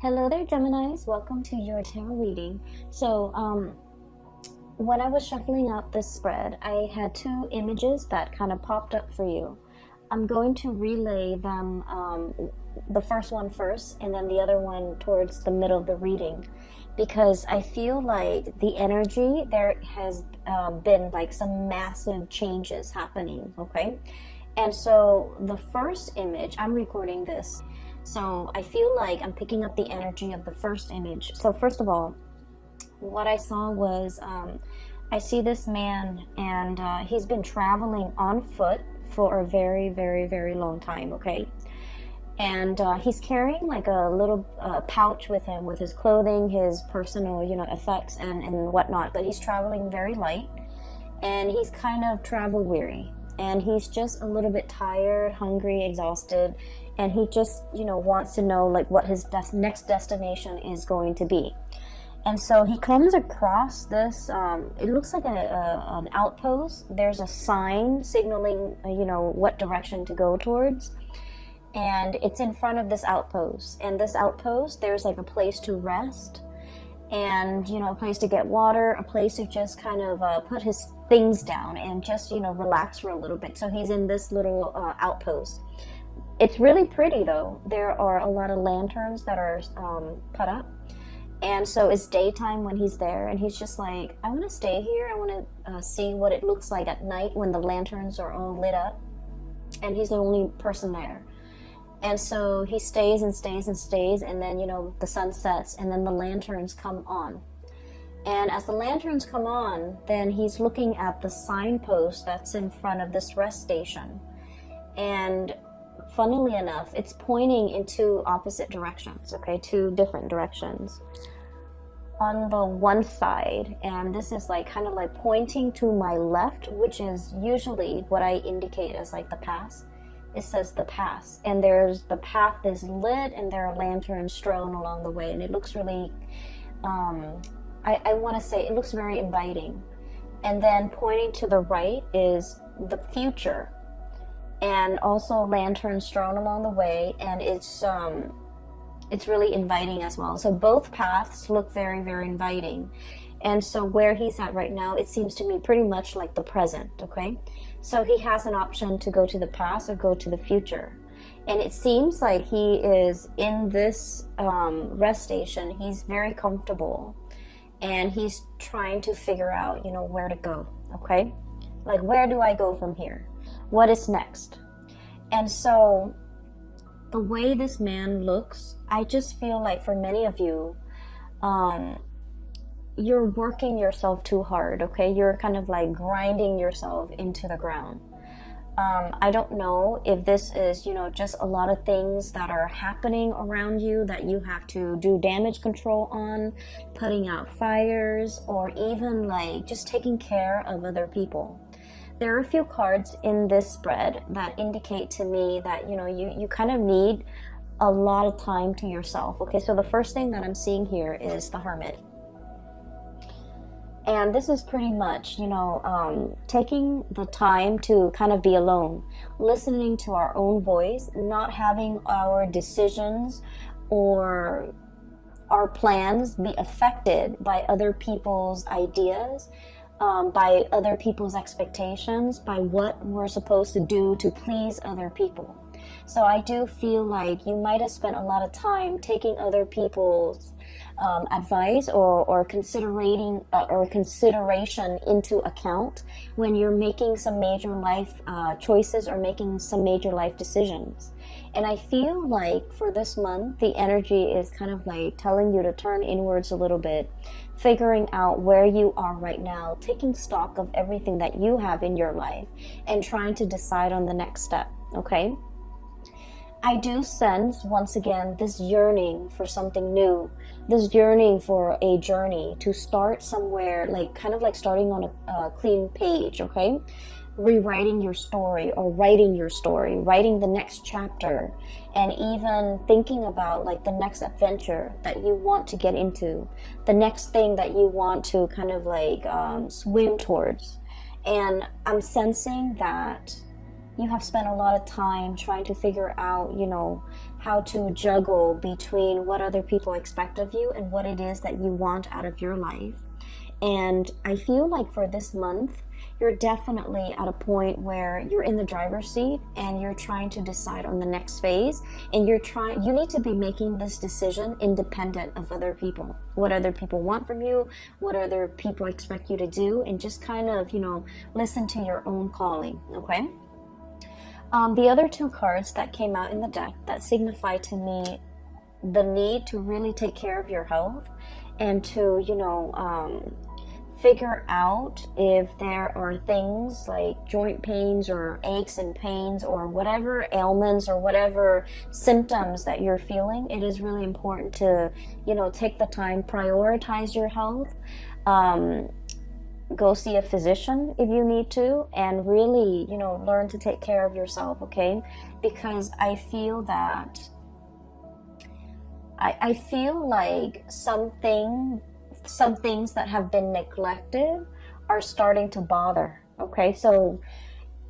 Hello there, Geminis. Welcome to your tarot reading. When I was shuffling out this spread, I had two images that kind of popped up for you. I'm going to relay them, the first one first, and then the other one towards the middle of the reading, because I feel like the energy there has been like some massive changes happening, okay? And so the first image, I'm recording this, so I feel like I'm picking up the energy of the first image. So first of all, what I saw was I see this man, and he's been traveling on foot for a very, very, very long time, okay? And he's carrying like a little pouch with him with his clothing, his personal, effects and whatnot. But he's traveling very light, and he's kind of travel weary. And he's just a little bit tired, hungry, exhausted, and he just, wants to know like what his next destination is going to be. And so he comes across this, it looks like an outpost. There's a sign signaling, what direction to go towards. And it's in front of this outpost. And this outpost, there's like a place to rest and, a place to get water, a place to just kind of put his things down and just, relax for a little bit. So he's in this little outpost. It's really pretty though. There are a lot of lanterns that are put up. And so it's daytime when he's there, and he's just like, I want to stay here. I want to see what it looks like at night when the lanterns are all lit up. And he's the only person there. And so he stays and stays and stays, and then, the sun sets, and then the lanterns come on. And as the lanterns come on, then he's looking at the signpost that's in front of this rest station. And funnily enough, it's pointing in two opposite directions, okay? Two different directions. On the one side, and this is like kind of like pointing to my left, which is usually what I indicate as like the past. It says the past, and there's the path is lit, and there are lanterns strewn along the way, and it looks really, I want to say it looks very inviting. And then pointing to the right is the future, and also lanterns strewn along the way, and it's really inviting as well. So both paths look very, very inviting. And so where he's at right now, it seems to me pretty much like the present, okay? So he has an option to go to the past or go to the future. And it seems like he is in this rest station. He's very comfortable. And he's trying to figure out, where to go, okay? Like, where do I go from here? What is next? And so the way this man looks, I just feel like for many of you, you're working yourself too hard, okay? You're kind of like grinding yourself into the ground. I don't know if this is, just a lot of things that are happening around you that you have to do damage control on, putting out fires, or even like just taking care of other people. There are a few cards in this spread that indicate to me that, you kind of need a lot of time to yourself. Okay, so the first thing that I'm seeing here is the Hermit. And this is pretty much, taking the time to kind of be alone, listening to our own voice, not having our decisions or our plans be affected by other people's ideas, by other people's expectations, by what we're supposed to do to please other people. So I do feel like you might have spent a lot of time taking other people's advice or considering or consideration into account when you're making some major life choices or making some major life decisions. And I feel like for this month, the energy is kind of like telling you to turn inwards a little bit, figuring out where you are right now, taking stock of everything that you have in your life, and trying to decide on the next step, okay? I do sense, once again, this yearning for something new, this yearning for a journey to start somewhere, like kind of like starting on a clean page, okay? Rewriting your story or writing your story, writing the next chapter, and even thinking about like the next adventure that you want to get into, the next thing that you want to kind of like swim towards. And I'm sensing that you have spent a lot of time trying to figure out, you know, how to juggle between what other people expect of you and what it is that you want out of your life. And I feel like for this month, you're definitely at a point where you're in the driver's seat and you're trying to decide on the next phase, and you need to be making this decision independent of other people, what other people want from you, what other people expect you to do, and just kind of, you know, listen to your own calling. Okay. The other two cards that came out in the deck that signify to me the need to really take care of your health and to, you know, figure out if there are things like joint pains or aches and pains or whatever ailments or whatever symptoms that you're feeling. It is really important to, you know, take the time, prioritize your health, go see a physician if you need to, and really, you know, learn to take care of yourself, okay? Because I feel that I feel like some things that have been neglected are starting to bother. Okay, so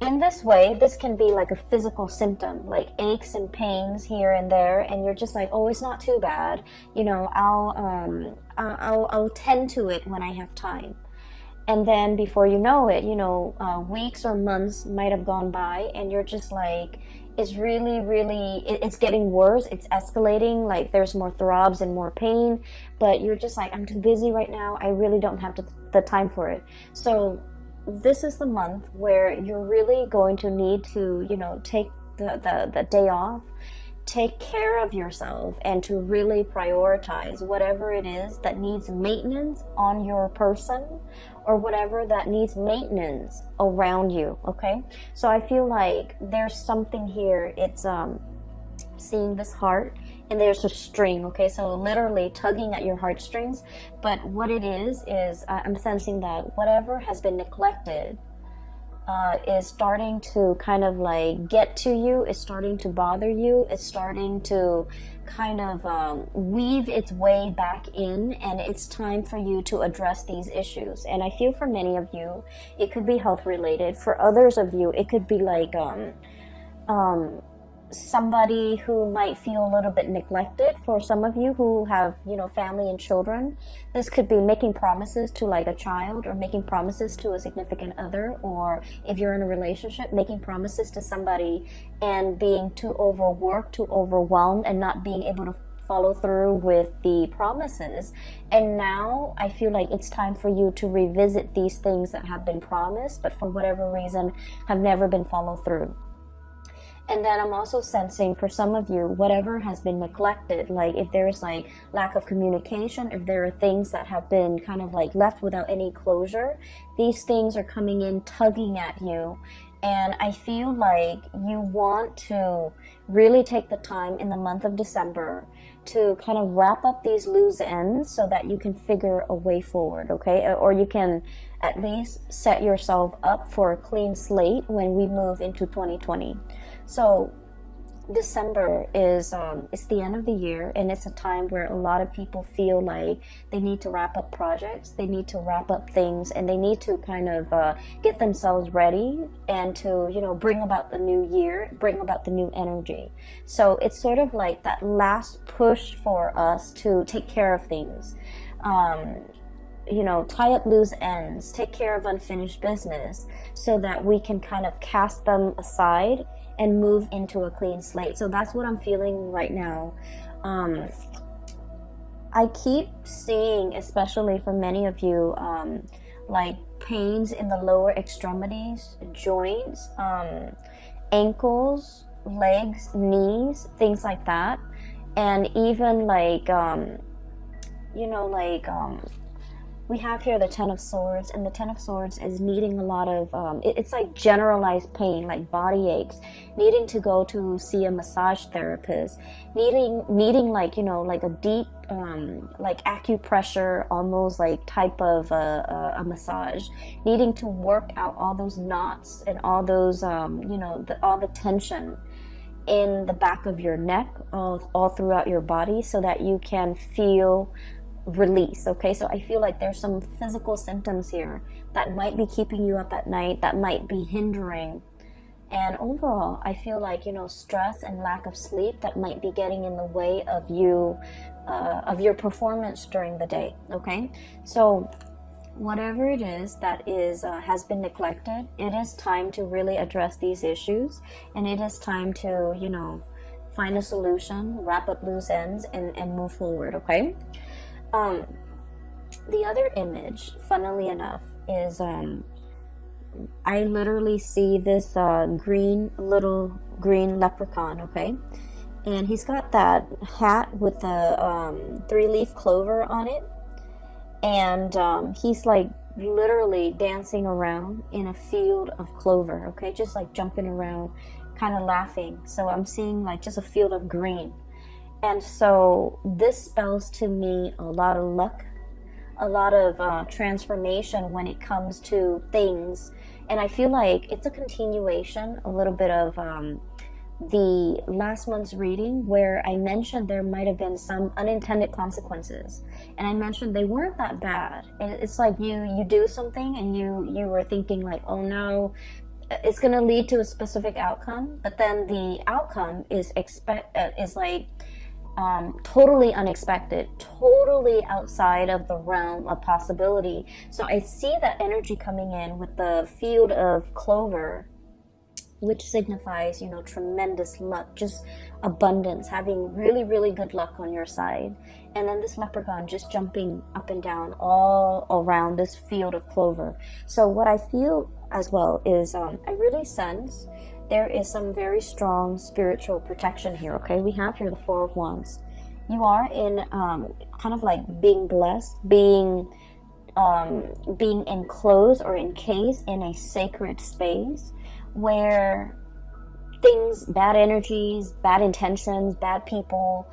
in this way, this can be like a physical symptom, like aches and pains here and there, and you're just like, oh, it's not too bad, you know, I'll tend to it when I have time. And then before you know it, you know, weeks or months might have gone by, and you're just like, it's it's getting worse, it's escalating, like there's more throbs and more pain, but you're just like, I'm too busy right now, I really don't have the time for it. So this is the month where you're really going to need to, you know, take the day off, take care of yourself, and to really prioritize whatever it is that needs maintenance on your person or whatever that needs maintenance around you. Okay, so I feel like there's something here. It's seeing this heart, and there's a string. Okay, so literally tugging at your heartstrings, but what it is I'm sensing that whatever has been neglected is starting to kind of like get to you, it's starting to bother you, it's starting to kind of weave its way back in, and it's time for you to address these issues. And I feel for many of you, it could be health related. For others of you, it could be like somebody who might feel a little bit neglected. For some of you who have, you know, family and children, this could be making promises to like a child, or making promises to a significant other, or if you're in a relationship, making promises to somebody and being too overworked, too overwhelmed, and not being able to follow through with the promises. And now I feel like it's time for you to revisit these things that have been promised, but for whatever reason have never been followed through. And then I'm also sensing for some of you, whatever has been neglected, like if there's like lack of communication, if there are things that have been kind of like left without any closure, these things are coming in, tugging at you. And I feel like you want to really take the time in the month of December to kind of wrap up these loose ends so that you can figure a way forward, okay? Or you can at least set yourself up for a clean slate when we move into 2020. So December is it's the end of the year, and it's a time where a lot of people feel like they need to wrap up projects, they need to wrap up things, and they need to kind of get themselves ready and to, you know, bring about the new year, bring about the new energy. So it's sort of like that last push for us to take care of things. You know, tie up loose ends, take care of unfinished business so that we can kind of cast them aside and move into a clean slate. So that's what I'm feeling right now. I keep seeing, especially for many of you, like pains in the lower extremities, joints, ankles, legs, knees, things like that. And even like, you know, like, we have here the Ten of Swords, and the Ten of Swords is needing a lot of, it's like generalized pain, like body aches, needing to go to see a massage therapist, needing like, you know, like a deep, like acupressure, almost like type of a massage, needing to work out all those knots and all those, you know, all the tension in the back of your neck, all throughout your body, so that you can feel release. Okay, so I feel like there's some physical symptoms here that might be keeping you up at night, that might be hindering And overall, I feel like, you know, stress and lack of sleep that might be getting in the way of you, of your performance during the day. Okay, so whatever it is that is has been neglected, it is time to really address these issues, and it is time to, you know, find a solution, wrap up loose ends, and move forward. Okay. The other image, funnily enough, is I literally see this little green leprechaun. Okay, and he's got that hat with the 3-leaf clover on it, and he's like literally dancing around in a field of clover. Okay, just like jumping around, kind of laughing. So I'm seeing like just a field of green, and so this spells to me a lot of luck, a lot of transformation when it comes to things. And I feel like it's a continuation a little bit of the last month's reading, where I mentioned there might have been some unintended consequences, and I mentioned they weren't that bad. It's like you do something and you were thinking like, oh no, it's going to lead to a specific outcome, but then the outcome is like totally unexpected, totally outside of the realm of possibility. So I see that energy coming in with the field of clover, which signifies, you know, tremendous luck, just abundance, having really, really good luck on your side. And then this leprechaun just jumping up and down all around this field of clover. So what I feel as well is I really sense there is some very strong spiritual protection here. Okay, we have here the 4 of Wands. You are in kind of like being blessed, being enclosed or encased in a sacred space where things, bad energies, bad intentions, bad people,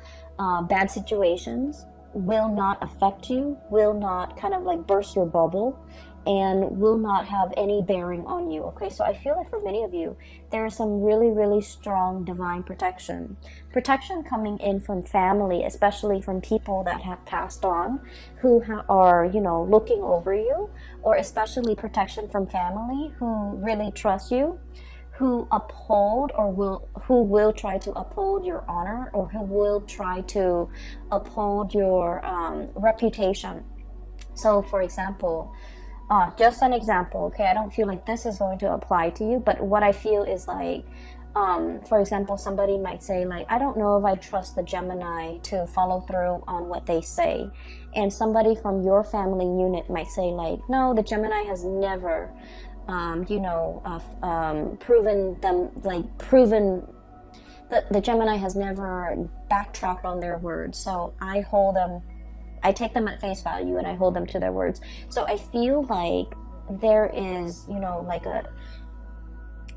bad situations will not affect you, will not kind of like burst your bubble, and will not have any bearing on you. Okay, so I feel like for many of you, there is some really, really strong divine protection. Protection coming in from family, especially from people that have passed on, who are, you know, looking over you, or especially protection from family who really trust you, who uphold who will try to uphold your honor, or who will try to uphold your reputation. So for example, just an example, okay, I don't feel like this is going to apply to you, but what I feel is like, for example, somebody might say like, I don't know if I trust the Gemini to follow through on what they say. And somebody from your family unit might say like, no, the Gemini has never, proven that the Gemini has never backtracked on their words. So I take them at face value and I hold them to their words. So I feel like there is, you know, like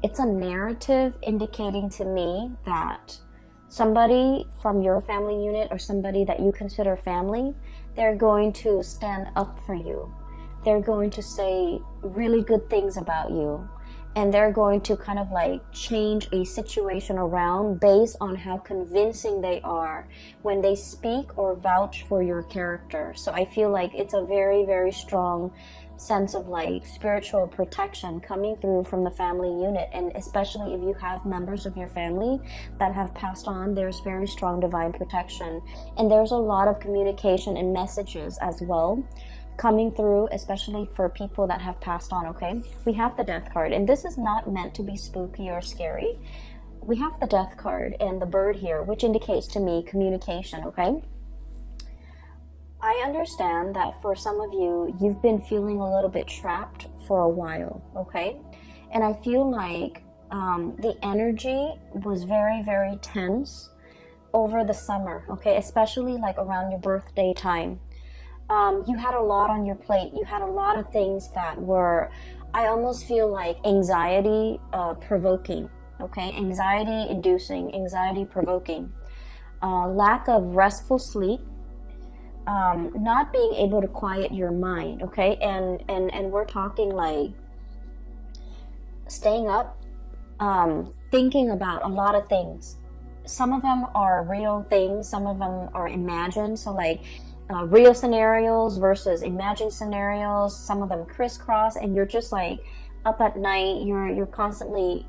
it's a narrative indicating to me that somebody from your family unit or somebody that you consider family, they're going to stand up for you. They're going to say really good things about you. And they're going to kind of like change a situation around based on how convincing they are when they speak or vouch for your character. So I feel like it's a very, very strong sense of like spiritual protection coming through from the family unit. And especially if you have members of your family that have passed on, there's very strong divine protection. And there's a lot of communication and messages as well coming through, especially for people that have passed on. Okay, we have the Death card, and this is not meant to be spooky or scary. We have the Death card and the bird here, which indicates to me communication. Okay, I understand that for some of you, you've been feeling a little bit trapped for a while. Okay, and I feel like the energy was very, very tense over the summer. Okay, especially like around your birthday time. You had a lot on your plate. You had a lot of things that were, I almost feel like anxiety provoking, okay? Anxiety inducing, anxiety provoking. Lack of restful sleep, not being able to quiet your mind, okay? And we're talking like staying up, thinking about a lot of things. Some of them are real things, some of them are imagined. So like, real scenarios versus imagined scenarios, some of them crisscross, and you're just like up at night, you're constantly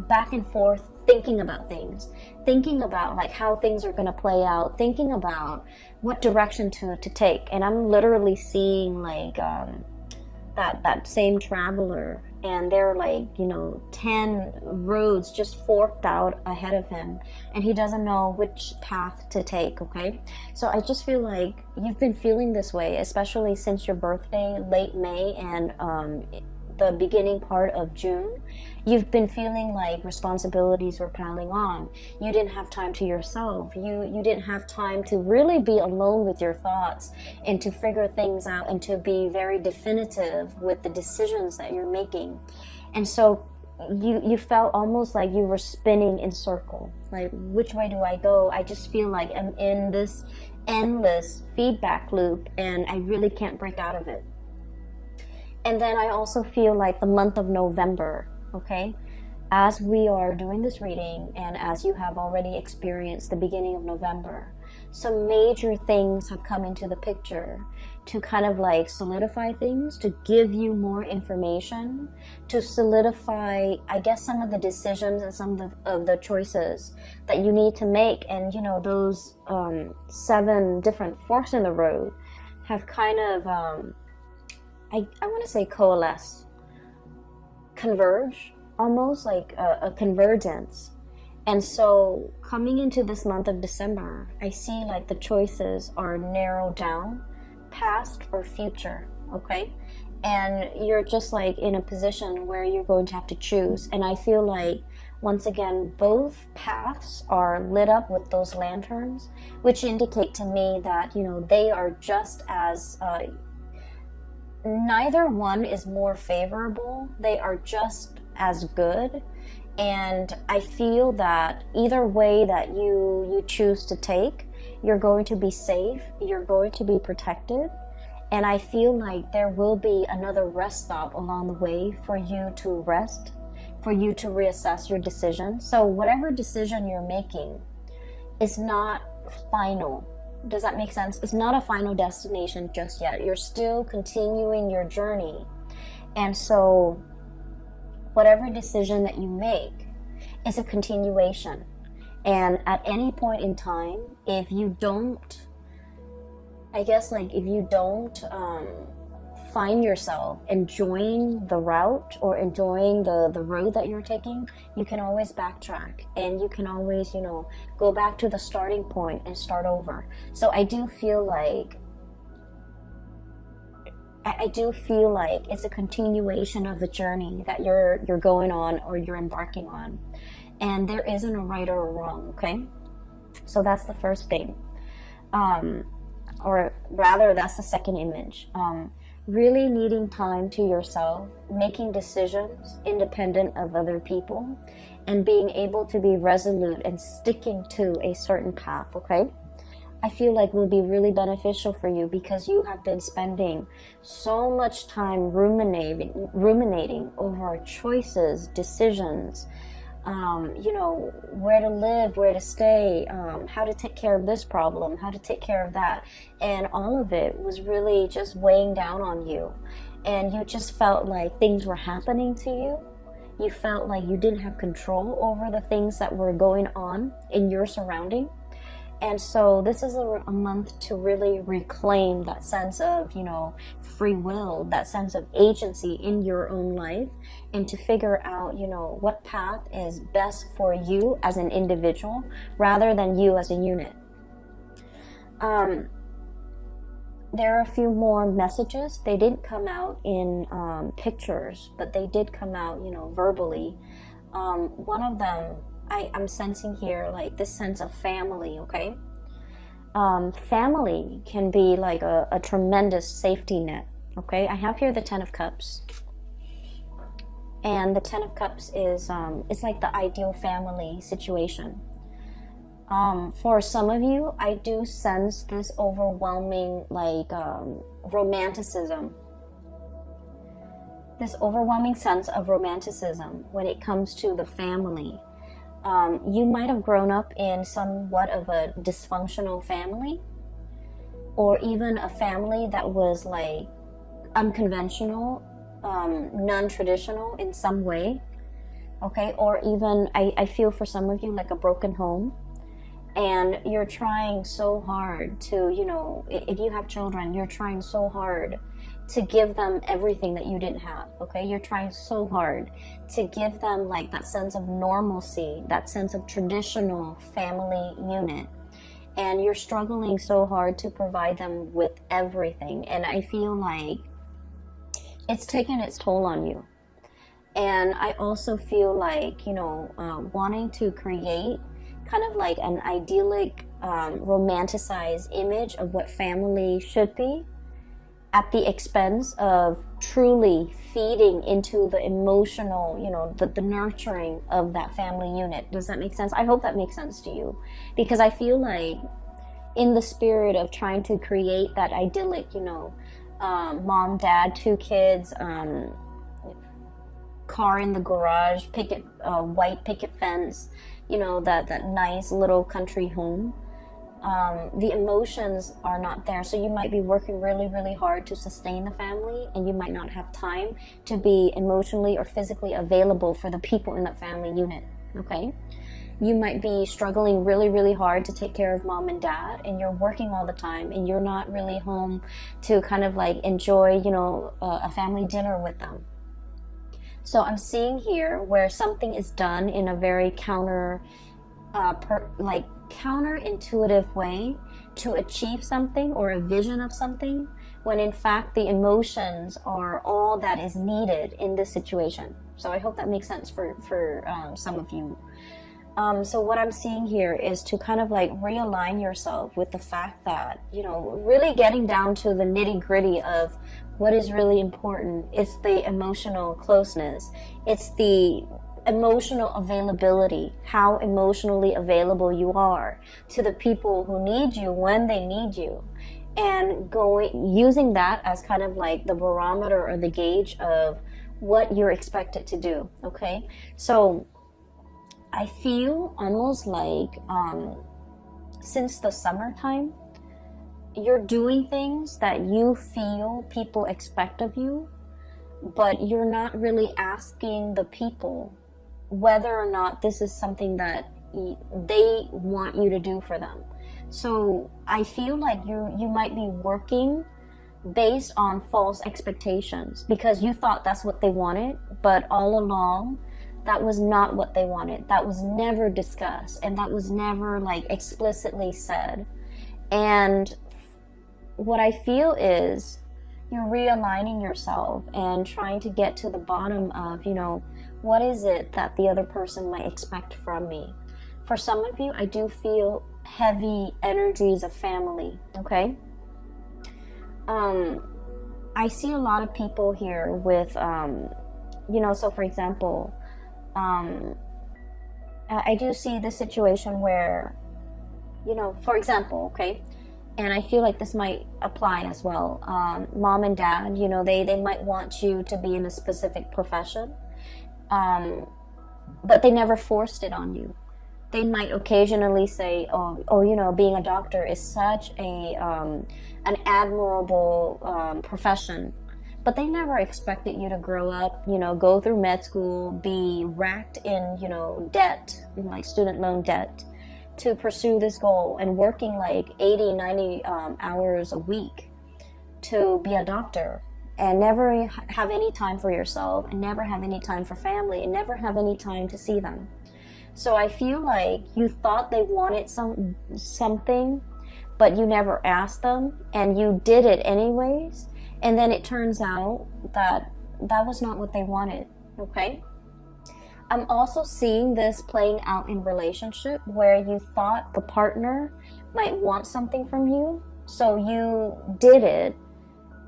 back and forth thinking about things, thinking about like how things are going to play out, thinking about what direction to take. And I'm literally seeing like that same traveler, and there are like, you know, 10 roads just forked out ahead of him, and he doesn't know which path to take. Okay, so I just feel like you've been feeling this way, especially since your birthday, late May, and the beginning part of June. You've been feeling like responsibilities were piling on. You didn't have time to yourself. You didn't have time to really be alone with your thoughts and to figure things out and to be very definitive with the decisions that you're making. And so you felt almost like you were spinning in circle. Like, which way do I go? I just feel like I'm in this endless feedback loop and I really can't break out of it. And then I also feel like the month of November, okay, as we are doing this reading and as you have already experienced the beginning of November, some major things have come into the picture to kind of like solidify things, to give you more information, to solidify, I guess, some of the decisions and some of the choices that you need to make. And, you know, those 7 different forks in the road have kind of... I want to say coalesce, converge, almost like a convergence. And so coming into this month of December, I see like the choices are narrowed down, past or future, okay? And you're just like in a position where you're going to have to choose. And I feel like, once again, both paths are lit up with those lanterns, which indicate to me that, you know, they are just as... neither one is more favorable. They are just as good. And I feel that either way that you choose to take, you're going to be safe, you're going to be protected. And I feel like there will be another rest stop along the way for you to rest, for you to reassess your decision. So whatever decision you're making is not final. Does that make sense? It's not a final destination just yet. You're still continuing your journey. And so whatever decision that you make is a continuation. And at any point in time, if you don't, I guess, like, if you don't find yourself enjoying the route or enjoying the road that you're taking, you can always backtrack and you can always, you know, go back to the starting point and start over. So I do feel like it's a continuation of the journey that you're going on or you're embarking on. And there isn't a right or a wrong, okay? So that's the first thing. Or rather, that's the second image. Really needing time to yourself, making decisions independent of other people, and being able to be resolute and sticking to a certain path, okay? I feel like will be really beneficial for you because you have been spending so much time ruminating over choices, decisions, you know, where to live, where to stay, how to take care of this problem, how to take care of that. And all of it was really just weighing down on you. And you just felt like things were happening to you. You felt like you didn't have control over the things that were going on in your surrounding. And so this is a month to really reclaim that sense of, you know, free will, that sense of agency in your own life, and to figure out, you know, what path is best for you as an individual rather than you as a unit. There are a few more messages. They didn't come out in pictures, but they did come out, you know, verbally. One of them, I'm sensing here like this sense of family, okay? Family can be like a tremendous safety net, okay? I have here the 10 of Cups. And the 10 of Cups is, it's like the ideal family situation. For some of you, I do sense this overwhelming, like, romanticism. This overwhelming sense of romanticism when it comes to the family. You might have grown up in somewhat of a dysfunctional family, or even a family that was like unconventional, non-traditional in some way, okay? Or even, I feel for some of you like a broken home, and you're trying so hard to, you know, if you have children, you're trying so hard to give them everything that you didn't have, okay? You're trying so hard to give them like that sense of normalcy, that sense of traditional family unit. And you're struggling so hard to provide them with everything. And I feel like it's taken its toll on you. And I also feel like, you know, wanting to create kind of like an idyllic, romanticized image of what family should be at the expense of truly feeding into the emotional, you know, the nurturing of that family unit. Does that make sense? I hope that makes sense to you, because I feel like in the spirit of trying to create that idyllic, you know, mom, dad, 2 kids, car in the garage, white picket fence, you know, that nice little country home. The emotions are not there. So you might be working really, really hard to sustain the family, and you might not have time to be emotionally or physically available for the people in that family unit, okay? You might be struggling really, really hard to take care of mom and dad, and you're working all the time, and you're not really home to kind of like enjoy, you know, a family dinner with them. So I'm seeing here where something is done in a very counterintuitive way to achieve something or a vision of something, when in fact the emotions are all that is needed in this situation. So I hope that makes sense for some of you. So what I'm seeing here is to kind of like realign yourself with the fact that, you know, really getting down to the nitty-gritty of what is really important. It's the emotional closeness. It's the emotional availability, how emotionally available you are to the people who need you when they need you, and using that as kind of like the barometer or the gauge of what you're expected to do, okay? So I feel almost like since the summertime, you're doing things that you feel people expect of you, but you're not really asking the people whether or not this is something that they want you to do for them. So I feel like you might be working based on false expectations because you thought that's what they wanted, but all along that was not what they wanted. That was never discussed, and that was never like explicitly said. And what I feel is you're realigning yourself and trying to get to the bottom of, you know, what is it that the other person might expect from me? For some of you, I do feel heavy energies of family, okay? I see a lot of people here with, you know, so for example, I do see this situation where, you know, for example, okay, and I feel like this might apply as well. Mom and dad, you know, they might want you to be in a specific profession, but they never forced it on you. They might occasionally say, oh, you know, being a doctor is such an admirable profession, but they never expected you to grow up, you know, go through med school, be racked in, you know, debt, like student loan debt, to pursue this goal, and working like 80, 90 hours a week to be a doctor, and never have any time for yourself, and never have any time for family, and never have any time to see them. So I feel like you thought they wanted something, but you never asked them, and you did it anyways, and then it turns out that that was not what they wanted, okay? I'm also seeing this playing out in relationship where you thought the partner might want something from you, so you did it,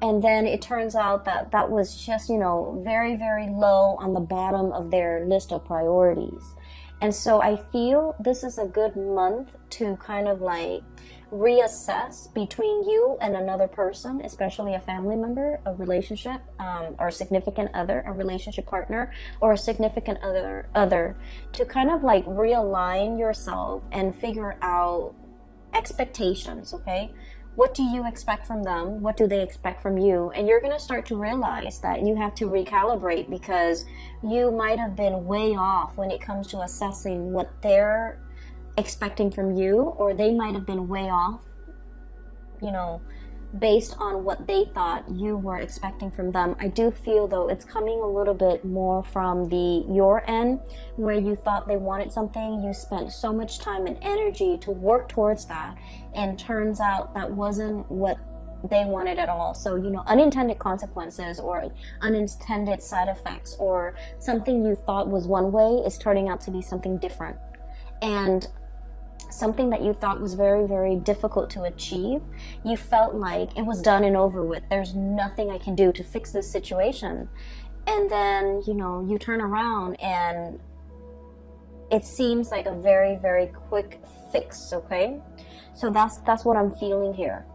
and then it turns out that that was just, you know, very, very low on the bottom of their list of priorities. And so I feel this is a good month to kind of like reassess between you and another person, especially a family member, a relationship, or a significant other, a relationship partner, or a significant other, to kind of like realign yourself and figure out expectations, okay? What do you expect from them? What do they expect from you? And you're going to start to realize that you have to recalibrate, because you might have been way off when it comes to assessing what they're expecting from you, or they might have been way off, you know, based on what they thought you were expecting from them. I do feel though it's coming a little bit more from your end, where you thought they wanted something, you spent so much time and energy to work towards that, and turns out that wasn't what they wanted at all. So, you know, unintended consequences or unintended side effects, or something you thought was one way is turning out to be something different. And something that you thought was very, very difficult to achieve, you felt like it was done and over with. There's nothing I can do to fix this situation. And then, you know, you turn around and it seems like a very, very quick fix, okay? So that's what I'm feeling here.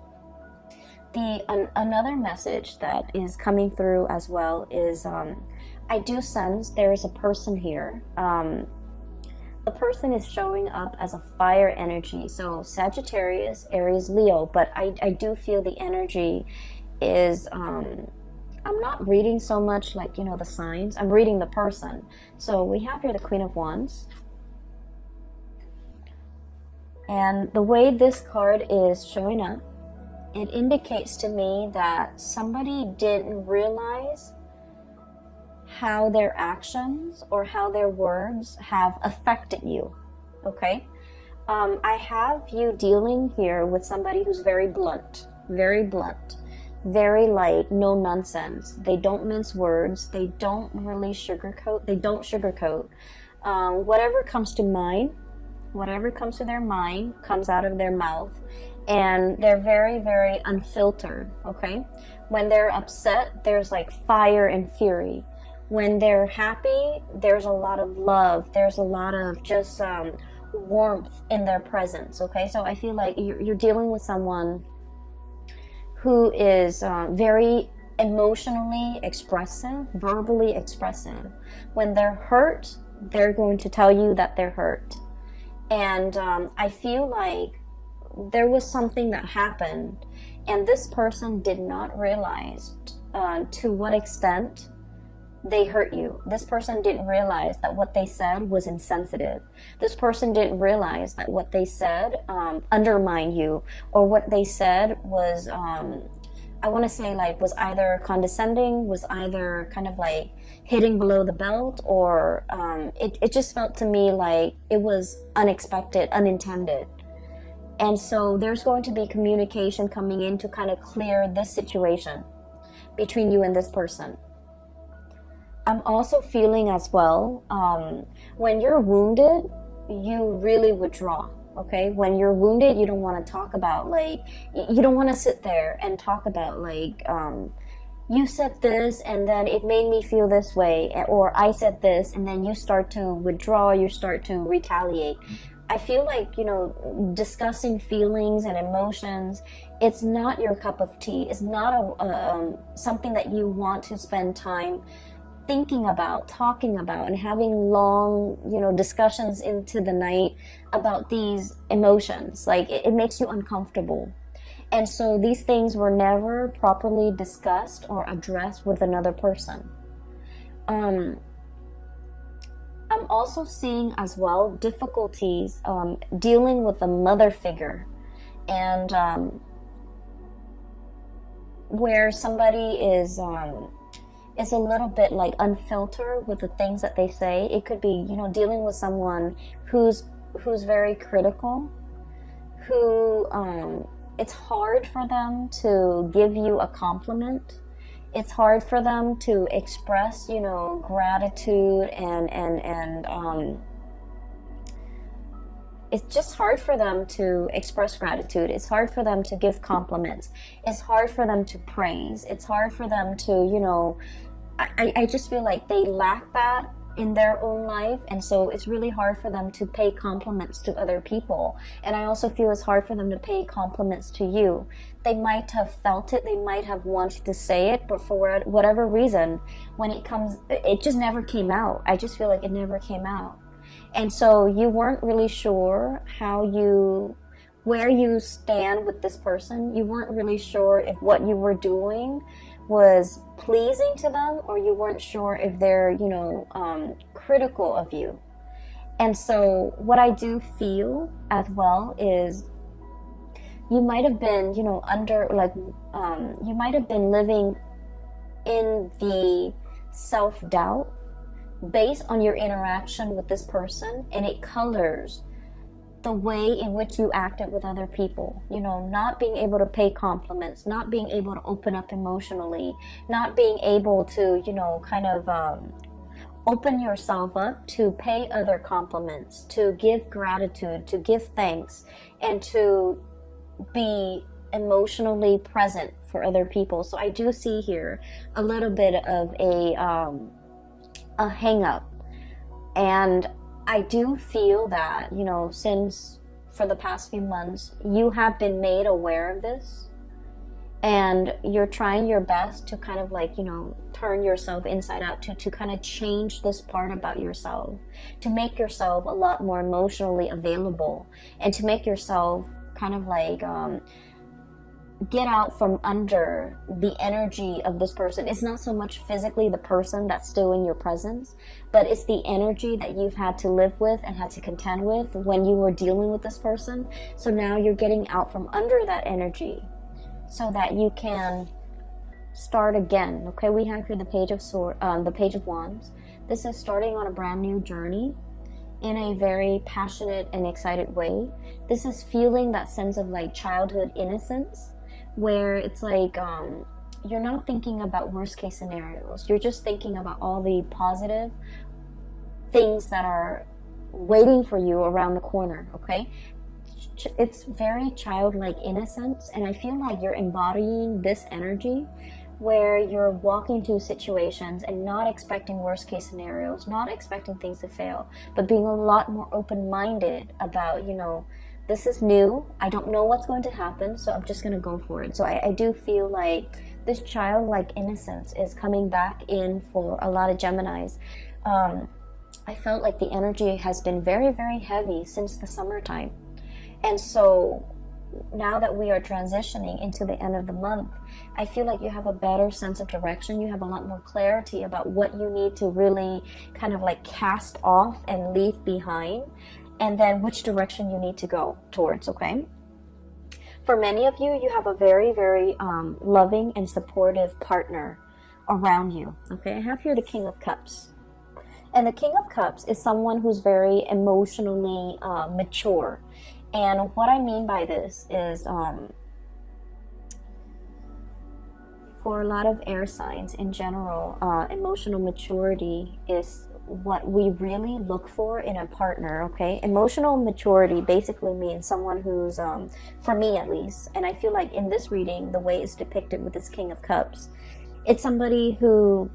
Another message that is coming through as well is I do sense there is a person here. The person is showing up as a fire energy, so Sagittarius, Aries, Leo, but I do feel the energy is, I'm not reading so much like, you know, the signs, I'm reading the person. So we have here the Queen of Wands. And the way this card is showing up, it indicates to me that somebody didn't realize how their actions or how their words have affected you, okay? I have you dealing here with somebody who's very blunt, very like no nonsense. They don't mince words. They don't really sugarcoat. Whatever comes to mind, whatever comes to their mind comes out of their mouth, and they're very, very unfiltered, okay? When they're upset, there's like fire and fury. When they're happy, there's a lot of love. There's a lot of just warmth in their presence, okay? So I feel like you're dealing with someone who is very emotionally expressive, verbally expressive. When they're hurt, they're going to tell you that they're hurt. And I feel like there was something that happened, and this person did not realize to what extent they hurt you. This person didn't realize that what they said was insensitive. This person didn't realize that what they said undermined you, or what they said was, I want to say, like, was either condescending, was either kind of like hitting below the belt, or it just felt to me like it was unexpected, unintended. And so there's going to be communication coming in to kind of clear this situation between you and this person. I'm also feeling as well, when you're wounded, you really withdraw, okay? When you're wounded, you don't want to talk about, like, you don't want to sit there and talk about, like, you said this and then it made me feel this way, or I said this, and then you start to withdraw, you start to retaliate. I feel like, you know, discussing feelings and emotions, it's not your cup of tea. It's not something that you want to spend time thinking about, talking about, and having long, you know, discussions into the night about these emotions. Like, it makes you uncomfortable. And so these things were never properly discussed or addressed with another person. I'm also seeing as well difficulties dealing with a mother figure, and where somebody is a little bit like unfiltered with the things that they say. It could be, you know, dealing with someone who's very critical, who it's hard for them to give you a compliment. It's hard for them to express, you know, gratitude, and it's just hard for them to express gratitude. It's hard for them to give compliments. It's hard for them to praise. It's hard for them to, you know, I just feel like they lack that in their own life, and so it's really hard for them to pay compliments to other people. And I also feel it's hard for them to pay compliments to you. They might have felt it, they might have wanted to say it, but for whatever reason, when it comes, it just never came out. I just feel like it never came out. And so you weren't really sure how you where you stand with this person. You weren't really sure if what you were doing was pleasing to them, or you weren't sure if they're, you know, critical of you. And so what I do feel as well is you might have been, you know, you might have been living in the self-doubt based on your interaction with this person, and it colors the way in which you acted with other people. You know, not being able to pay compliments, not being able to open up emotionally, not being able to, you know, kind of open yourself up to pay other compliments, to give gratitude, to give thanks, and to be emotionally present for other people. So I do see here a little bit of a hang up. And I do feel that, you know, since for the past few months, you have been made aware of this, and you're trying your best to kind of like, you know, turn yourself inside out to kind of change this part about yourself, to make yourself a lot more emotionally available, and to make yourself kind of like get out from under the energy of this person. It's not so much physically the person that's still in your presence, but it's the energy that you've had to live with and had to contend with when you were dealing with this person. So now you're getting out from under that energy so that you can start again. Okay, we have here the Page of Wands. This is starting on a brand new journey in a very passionate and excited way. This is feeling that sense of like childhood innocence, where it's like you're not thinking about worst case scenarios. You're just thinking about all the positive things that are waiting for you around the corner. Okay, it's very childlike innocence, and I feel like you're embodying this energy where you're walking through situations and not expecting worst case scenarios, not expecting things to fail, but being a lot more open-minded about, you know, this is new, I don't know what's going to happen, so I'm just going to go for it. So I do feel like this childlike innocence is coming back in for a lot of Geminis. I felt like the energy has been very, very heavy since the summertime. And so now that we are transitioning into the end of the month, I feel like you have a better sense of direction. You have a lot more clarity about what you need to really kind of like cast off and leave behind, and then which direction you need to go towards, okay? For many of you, you have a very, very loving and supportive partner around you, okay? I have here the King of Cups. And the King of Cups is someone who's very emotionally mature. And what I mean by this is for a lot of air signs in general, emotional maturity is what we really look for in a partner, okay? Emotional maturity basically means someone who's, for me at least, and I feel like in this reading, the way it's depicted with this King of Cups, it's somebody who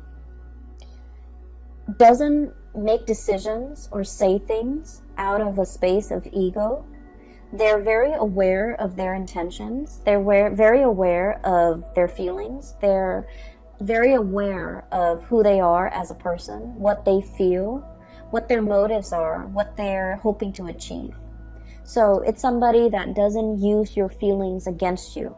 doesn't make decisions or say things out of a space of ego. They're very aware of their intentions. They're very aware of their feelings. They're very aware of who they are as a person, what they feel, what their motives are, what they're hoping to achieve. So it's somebody that doesn't use your feelings against you.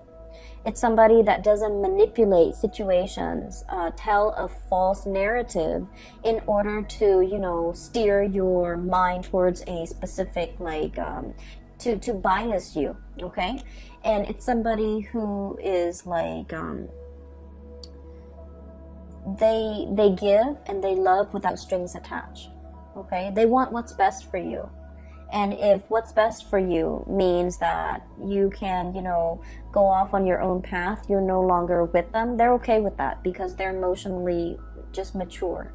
It's somebody that doesn't manipulate situations, tell a false narrative in order to, you know, steer your mind towards a specific, like, to bias you, okay? And it's somebody who is like, they give and they love without strings attached, okay? They want what's best for you. And if what's best for you means that you can, you know, go off on your own path, you're no longer with them, they're okay with that because they're emotionally just mature.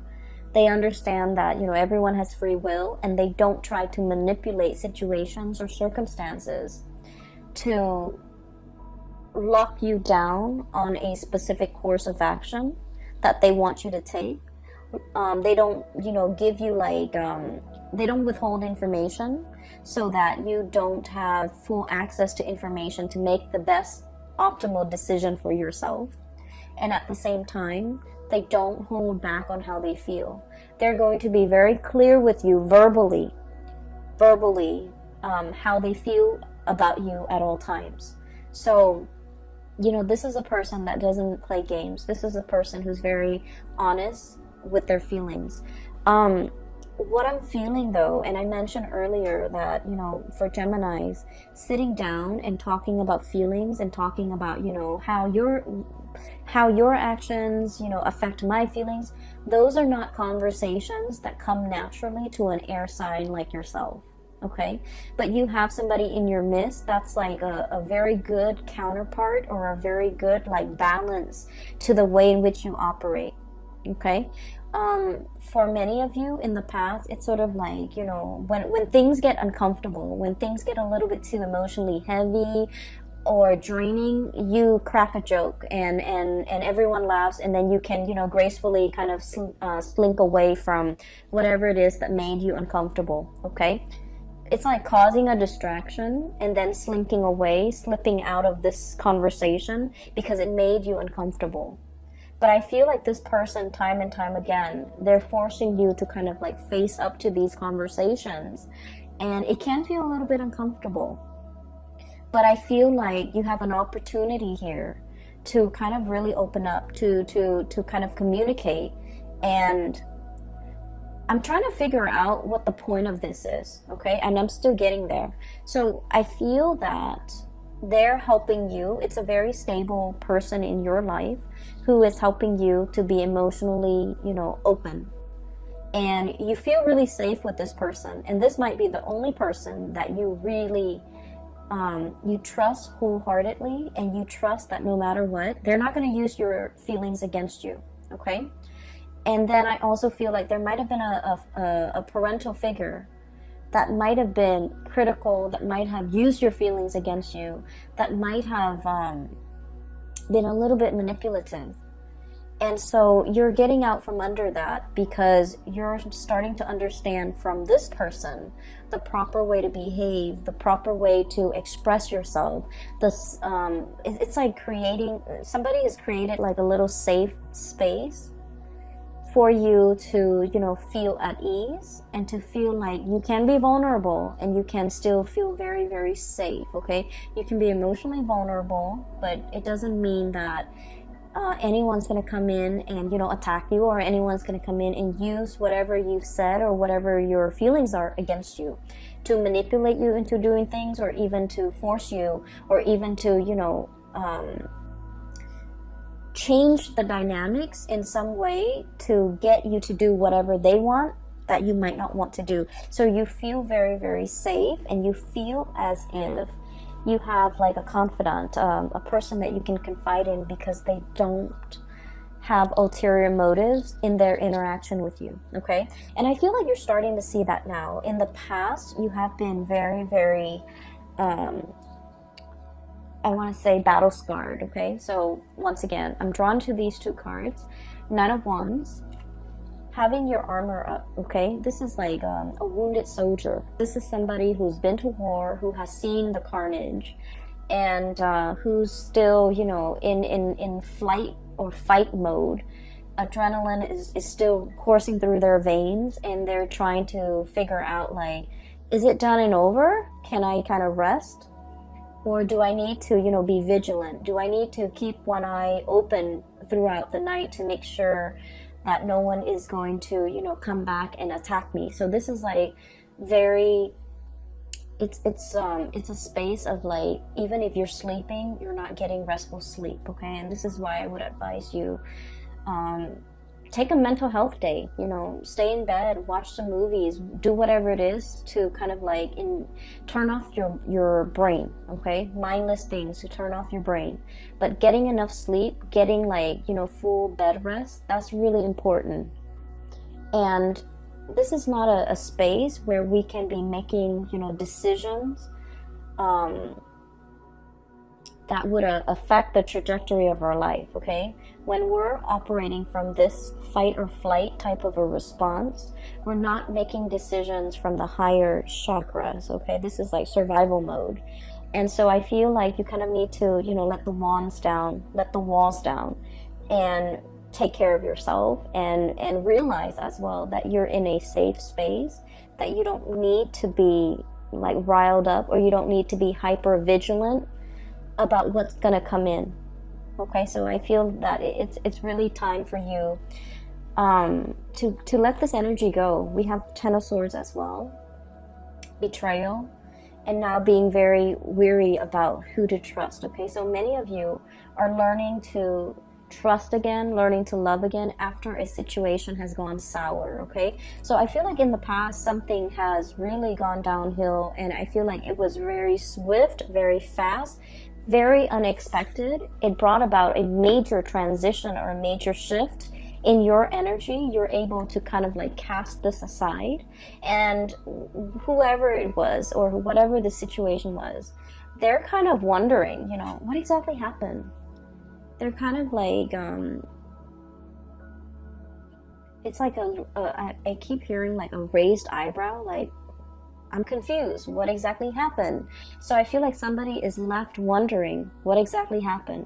They understand that, you know, everyone has free will, and they don't try to manipulate situations or circumstances to lock you down on a specific course of action that they want you to take. They don't, you know, give you like, they don't withhold information so that you don't have full access to information to make the best optimal decision for yourself. And at the same time, they don't hold back on how they feel. They're going to be very clear with you verbally, how they feel about you at all times. So, you know, this is a person that doesn't play games. This is a person who's very honest with their feelings. What I'm feeling though, and I mentioned earlier that, you know, for Geminis, sitting down and talking about feelings and talking about, you know, how your actions, you know, affect my feelings, those are not conversations that come naturally to an air sign like yourself. Okay, but you have somebody in your midst that's like a very good counterpart, or a very good like balance to the way in which you operate. Okay, for many of you in the past, it's sort of like, you know, when things get uncomfortable, when things get a little bit too emotionally heavy or draining, you crack a joke and everyone laughs, and then you can, you know, gracefully kind of slink away from whatever it is that made you uncomfortable. Okay, it's like causing a distraction and then slinking away, slipping out of this conversation because it made you uncomfortable. But I feel like this person, time and time again, they're forcing you to kind of like face up to these conversations, and it can feel a little bit uncomfortable. But I feel like you have an opportunity here to kind of really open up, to kind of communicate. And I'm trying to figure out what the point of this is, okay? And I'm still getting there. So I feel that they're helping you. It's a very stable person in your life who is helping you to be emotionally, you know, open. And you feel really safe with this person. And this might be the only person that you really, you trust wholeheartedly, and you trust that no matter what, they're not going to use your feelings against you, okay? And then I also feel like there might have been a parental figure that might have been critical, that might have used your feelings against you, that might have been a little bit manipulative. And so you're getting out from under that because you're starting to understand from this person the proper way to behave, the proper way to express yourself. This, it's like somebody has created like a little safe space for you to, you know, feel at ease and to feel like you can be vulnerable and you can still feel very, very safe, okay? You can be emotionally vulnerable, but it doesn't mean that anyone's going to come in and, you know, attack you, or anyone's going to come in and use whatever you've said or whatever your feelings are against you to manipulate you into doing things, or even to force you, or even to, you know, change the dynamics in some way to get you to do whatever they want that you might not want to do. So you feel very, very safe, and you feel as if you have like a confidant, a person that you can confide in, because they don't have ulterior motives in their interaction with you, okay? And I feel like you're starting to see that now. In the past, you have been very, very, I want to say battle scarred, okay? So once again, I'm drawn to these two cards. Nine of Wands, having your armor up, okay? This is like a wounded soldier. This is somebody who's been to war, who has seen the carnage, and who's still, you know, in flight or fight mode. Adrenaline is still coursing through their veins, and they're trying to figure out, like, is it done and over? Can I kind of rest? Or do I need to, you know, be vigilant? Do I need to keep one eye open throughout the night to make sure that no one is going to, you know, come back and attack me? So this is like very, it's a space of like, even if you're sleeping, you're not getting restful sleep, okay? And this is why I would advise you, take a mental health day, you know, stay in bed, watch some movies, do whatever it is to kind of like turn off your brain, okay? Mindless things to turn off your brain. But getting enough sleep, getting like, you know, full bed rest, that's really important. And this is not a space where we can be making, you know, decisions that would affect the trajectory of our life, okay? When we're operating from this fight or flight type of a response, we're not making decisions from the higher chakras, okay? This is like survival mode. And so I feel like you kind of need to, you know, let the walls down, and take care of yourself, and realize as well that you're in a safe space, that you don't need to be, like riled up, or you don't need to be hyper vigilant about what's gonna come in. Okay, so I feel that it's really time for you to let this energy go. We have Ten of Swords as well, betrayal, and now being very weary about who to trust. Okay, so many of you are learning to trust again, learning to love again after a situation has gone sour. Okay, so I feel like in the past something has really gone downhill, and I feel like it was very swift, very fast, very unexpected. It brought about a major transition or a major shift in your energy. You're able to kind of like cast this aside, and whoever it was or whatever the situation was, they're kind of wondering, you know, what exactly happened. They're kind of like it's like I keep hearing like a raised eyebrow, like, I'm confused, what exactly happened? So I feel like somebody is left wondering what exactly happened.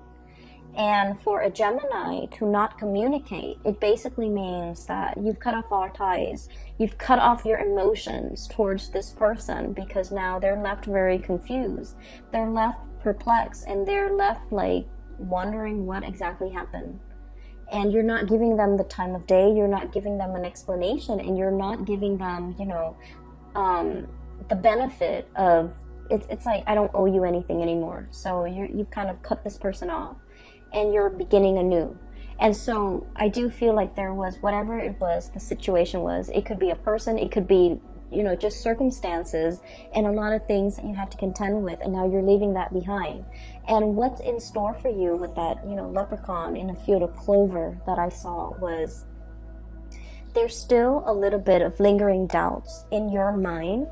And for a Gemini to not communicate, it basically means that you've cut off all ties. You've cut off your emotions towards this person, because now they're left very confused. They're left perplexed, and they're left like wondering what exactly happened. And you're not giving them the time of day, you're not giving them an explanation, and you're not giving them, you know, the benefit of it's like, I don't owe you anything anymore. So you've kind of cut this person off, and you're beginning anew. And so I do feel like there was, whatever it was, the situation was, it could be a person, it could be, you know, just circumstances and a lot of things that you had to contend with, and now you're leaving that behind. And what's in store for you with that, you know, leprechaun in a field of clover that I saw was, there's still a little bit of lingering doubts in your mind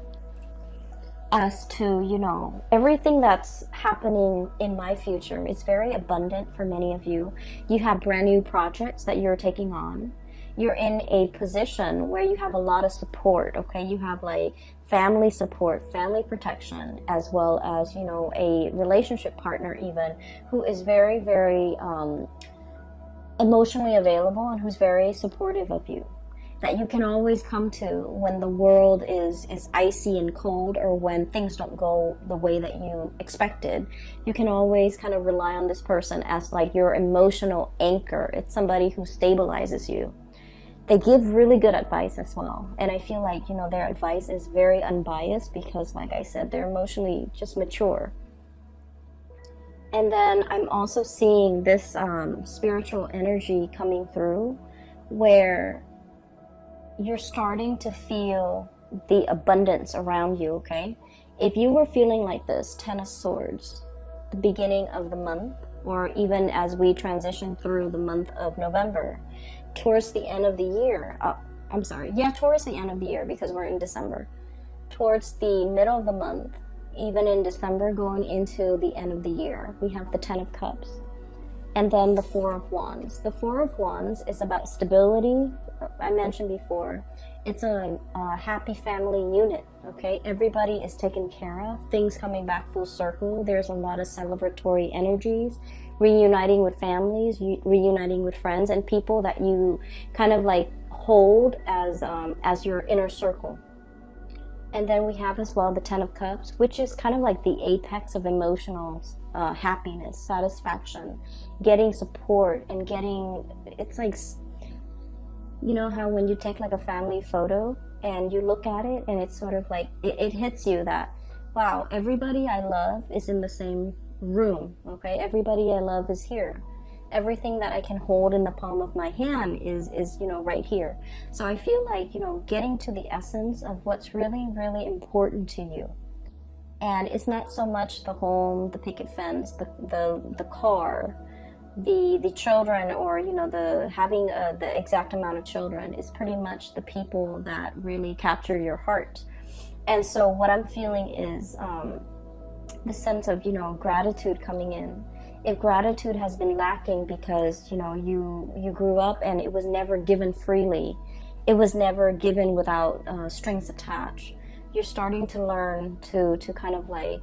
as to, you know, everything that's happening in my future is very abundant for many of you. You have brand new projects that you're taking on. You're in a position where you have a lot of support, okay? You have like family support, family protection, as well as, you know, a relationship partner even, who is very, very emotionally available and who's very supportive of you, that you can always come to when the world is icy and cold, or when things don't go the way that you expected. You can always kind of rely on this person as like your emotional anchor. It's somebody who stabilizes you. They give really good advice as well. And I feel like, you know, their advice is very unbiased because, like I said, they're emotionally just mature. And then I'm also seeing this spiritual energy coming through where you're starting to feel the abundance around you, okay? If you were feeling like this, Ten of Swords, the beginning of the month, or even as we transition through the month of November, towards the end of the year, towards the end of the year, because we're in December, towards the middle of the month, even in December, going into the end of the year, we have the Ten of Cups. And then the Four of Wands. The Four of Wands is about stability. I mentioned before, it's a happy family unit, okay? Everybody is taken care of, things coming back full circle. There's a lot of celebratory energies, reuniting with families, reuniting with friends and people that you kind of like hold as your inner circle. And then we have as well the Ten of Cups, which is kind of like the apex of emotional happiness, satisfaction, getting support, and getting, it's like, you know how when you take like a family photo and you look at it and it's sort of like, it hits you that, wow, everybody I love is in the same room, okay? Everybody I love is here. Everything that I can hold in the palm of my hand is, you know, right here. So I feel like, you know, getting to the essence of what's really, really important to you. And it's not so much the home, the picket fence, the car, the children, or, you know, the having the exact amount of children. Is pretty much the people that really capture your heart. And so what I'm feeling is the sense of, you know, gratitude coming in. If gratitude has been lacking because, you know, you grew up and it was never given freely, it was never given without strings attached, you're starting to learn to kind of like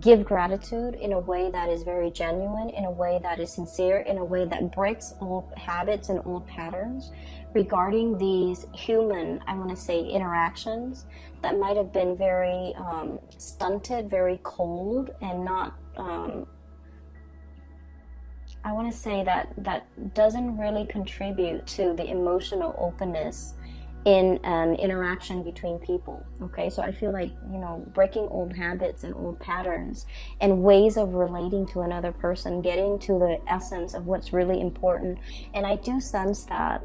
give gratitude in a way that is very genuine, in a way that is sincere, in a way that breaks old habits and old patterns regarding these human, I want to say, interactions that might have been very stunted, very cold, and not, I want to say that doesn't really contribute to the emotional openness in an interaction between people. Okay, so I feel like, you know, breaking old habits and old patterns and ways of relating to another person, getting to the essence of what's really important. And I do sense that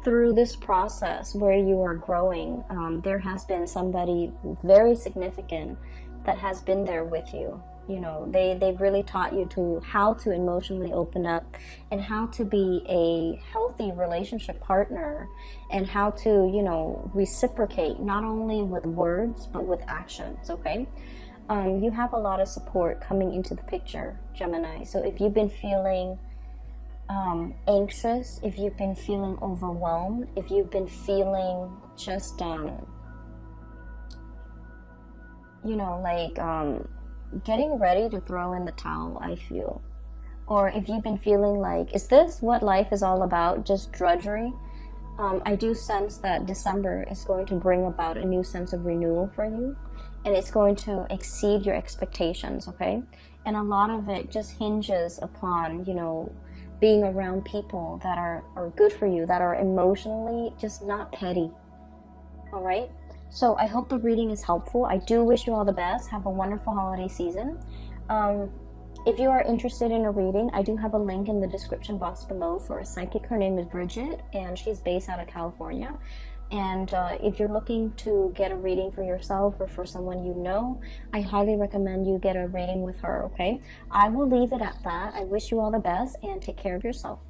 through this process where you are growing, there has been somebody very significant that has been there with you. You know, they've really taught you to how to emotionally open up and how to be a healthy relationship partner, and how to, you know, reciprocate not only with words but with actions. Okay, you have a lot of support coming into the picture, Gemini. So if you've been feeling anxious, if you've been feeling overwhelmed, if you've been feeling just you know, like getting ready to throw in the towel, I feel. Or if you've been feeling like, is this what life is all about, just drudgery? I do sense that December is going to bring about a new sense of renewal for you, and it's going to exceed your expectations, okay? And a lot of it just hinges upon, you know, being around people that are good for you, that are emotionally just not petty, all right? So I hope the reading is helpful. I do wish you all the best. Have a wonderful holiday season. If you are interested in a reading, I do have a link in the description box below for a psychic. Her name is Bridget, and she's based out of California. And if you're looking to get a reading for yourself or for someone you know, I highly recommend you get a reading with her, okay? I will leave it at that. I wish you all the best, and take care of yourself.